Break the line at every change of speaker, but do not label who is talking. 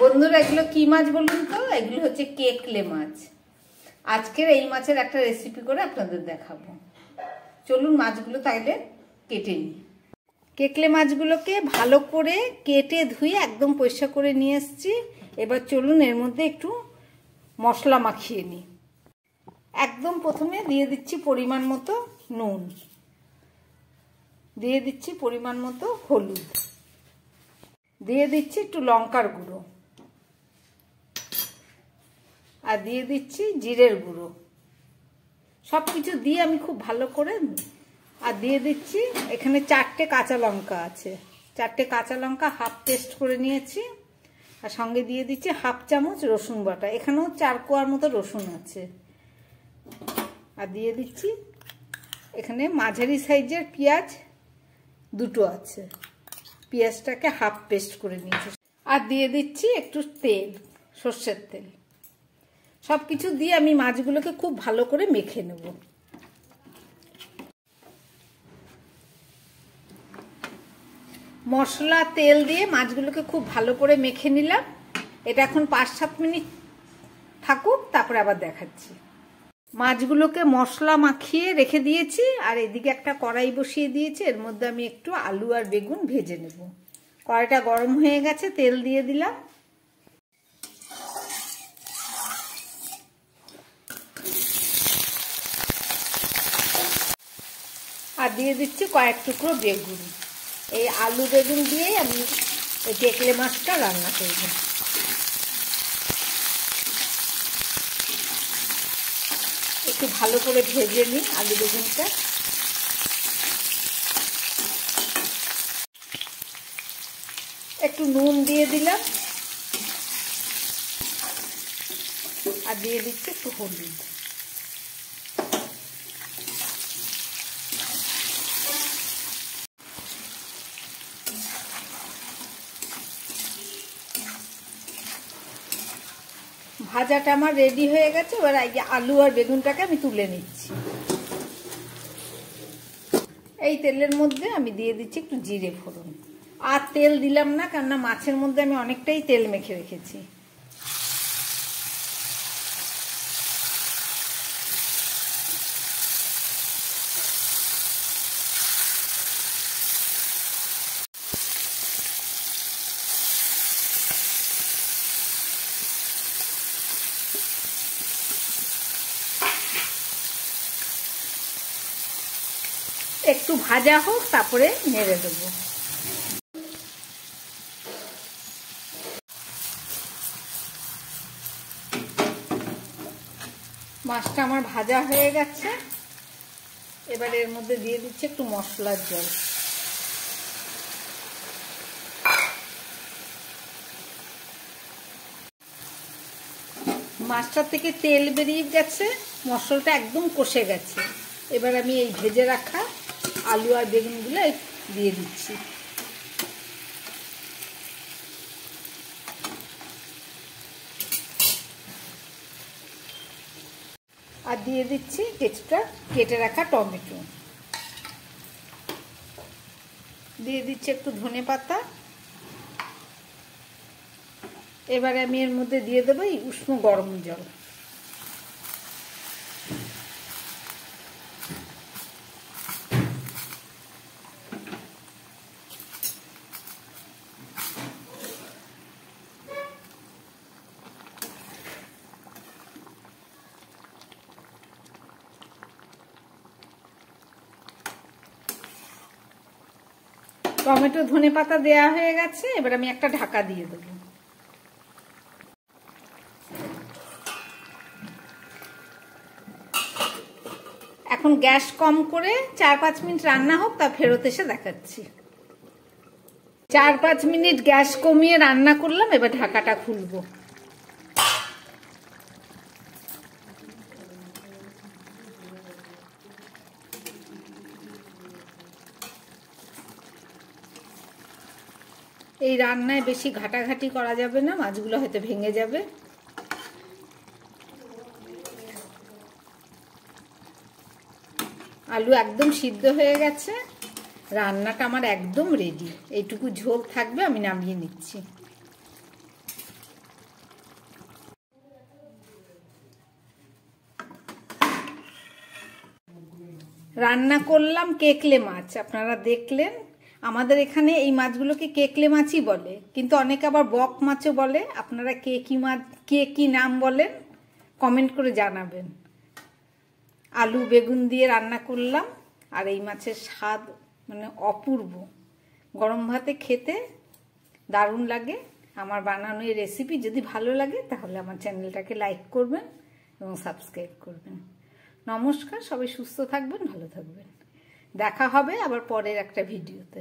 বন্ধুরা এগুলো কি মাছ বলুন তো? এগুলো হচ্ছে কেকলে মাছ। আজকের এই মাছের একটা রেসিপি করে আপনাদের দেখাবো। চলুন মাছগুলো তাইলে কেটে নিই। কেকলে মাছগুলোকে ভালো করে কেটে ধুয়ে একদম পরিষ্কার করে নিয়ে এসেছি। এবার চলুন এর মধ্যে একটু মশলা মাখিয়ে নিই। একদম প্রথমে দিয়ে দিচ্ছি পরিমাণ মতো নুন, দিয়ে দিচ্ছি পরিমাণ মতো হলুদ, দিয়ে দিচ্ছি একটু লঙ্কার গুঁড়ো, আর দিয়ে দিচ্ছি জিরের গুঁড়ো। সব কিছু দিয়ে আমি খুব ভালো করে, আর দিয়ে দিচ্ছি এখানে 4টে কাঁচা লঙ্কা আছে, 4টে কাঁচা লঙ্কা হাফ পেস্ট করে নিয়েছি। আর সঙ্গে দিয়ে দিচ্ছি হাফ চামচ রসুন বাটা, এখানেও 4 কোয়ার মতো রসুন আছে। আর দিয়ে দিচ্ছি এখানে মাঝারি সাইজের পেঁয়াজ 2টো আছে, পেঁয়াজটাকে হাফ পেস্ট করে নিয়েছি। আর দিয়ে দিচ্ছি একটু তেল, সর্ষের তেল। সব কিছু দিয়ে আমি মাছগুলোকে খুব ভালো করে মেখে নেব। মশলা তেল দিয়ে মাছগুলোকে খুব ভালো করে মেখে নিলাম। এটা এখন 5-7 মিনিট থাকুক, তারপরে আবার দেখাচ্ছি। মাছগুলোকে মশলা মাখিয়ে রেখে দিয়েছি, আর এদিকে একটা কড়াই বসিয়ে দিয়েছি। এর মধ্যে আমি একটু আলু আর বেগুন ভেজে নেব। কড়াইটা গরম হয়ে গেছে, তেল দিয়ে দিলাম। আর দিয়ে দিচ্ছি কয়েক টুকরো বেগুন। এই আলু বেগুন দিয়েই আমি এই কেকলে মাছটা রান্না করব। একটু ভালো করে ভেজে নিই আলু বেগুনটা। একটু নুন দিয়ে দিলাম, আর দিয়ে দিচ্ছি একটু হলুদ। ভাজাটা আমার রেডি হয়ে গেছে। এবার আলু আর বেগুনটাকে আমি তুলে নিচ্ছি। এই তেলের মধ্যে আমি দিয়ে দিচ্ছি একটু জিরে ফোড়ন। আর তেল দিলাম না, কেননা মাছের মধ্যে আমি অনেকটাই তেল মেখে রেখেছি। একটু ভাজা হোক, তারপরে নেড়ে দেবো। মাছটা আমার ভাজা হয়ে গেছে। এবার এর মধ্যে দিয়ে দিচ্ছি একটু মশলার জল। মাছটা থেকে তেল বেরিয়ে গেছে, মশলাটা একদম কষে গেছে। এবার আমি এই ভেজে রাখা আলু আর বেগুনগুলো দিয়ে দিচ্ছি। আর দিয়ে দিচ্ছি কিছুটা কেটে রাখা টমেটো, দিয়ে দিচ্ছি একটু ধনেপাতা। এবারে আমি এর মধ্যে দিয়ে দেবো এই উষ্ণ গরম জল। টমেটো ধনেপাতা দেয়া হয়ে গেছে। এবার আমি একটা ঢাকা দিয়ে দেব। এখন গ্যাস কম করে 4-5 মিনিট রান্না হোক, তা ফেরত এসে দেখাচ্ছি। 4-5 মিনিট গ্যাস কমিয়ে রান্না করলাম। এবার ঢাকাটা খুলবো। এই রান্নায় বেশি ঘাটাঘাটি করা যাবে না, মাছগুলো হয়তো ভেঙে যাবে। আলু একদম সিদ্ধ হয়ে গেছে। রান্নাটা আমার একদম রেডি। এইটুকু ঝোল থাকবে, আমি নামিয়ে নিচ্ছি। রান্না করলাম কেকলে মাছ, আপনারা দেখলেন। আমাদের এখানে এই মাছগুলোকে কেকলে মাছই বলে, কিন্তু অনেকে আবার বক মাছও বলে। আপনারা কে কি মাছ, কে কি নাম বলেন কমেন্ট করে জানাবেন। আলু বেগুন দিয়ে রান্না করলাম, আর এই মাছের স্বাদ মানে অপূর্ব। গরম ভাতে খেতে দারুণ লাগে। আমার বানানো এই রেসিপি যদি ভালো লাগে তাহলে আমার চ্যানেলটাকে লাইক করবেন এবং সাবস্ক্রাইব করবেন। নমস্কার, সবাই সুস্থ থাকবেন, ভালো থাকবেন। দেখা হবে আবার পরের একটা ভিডিওতে।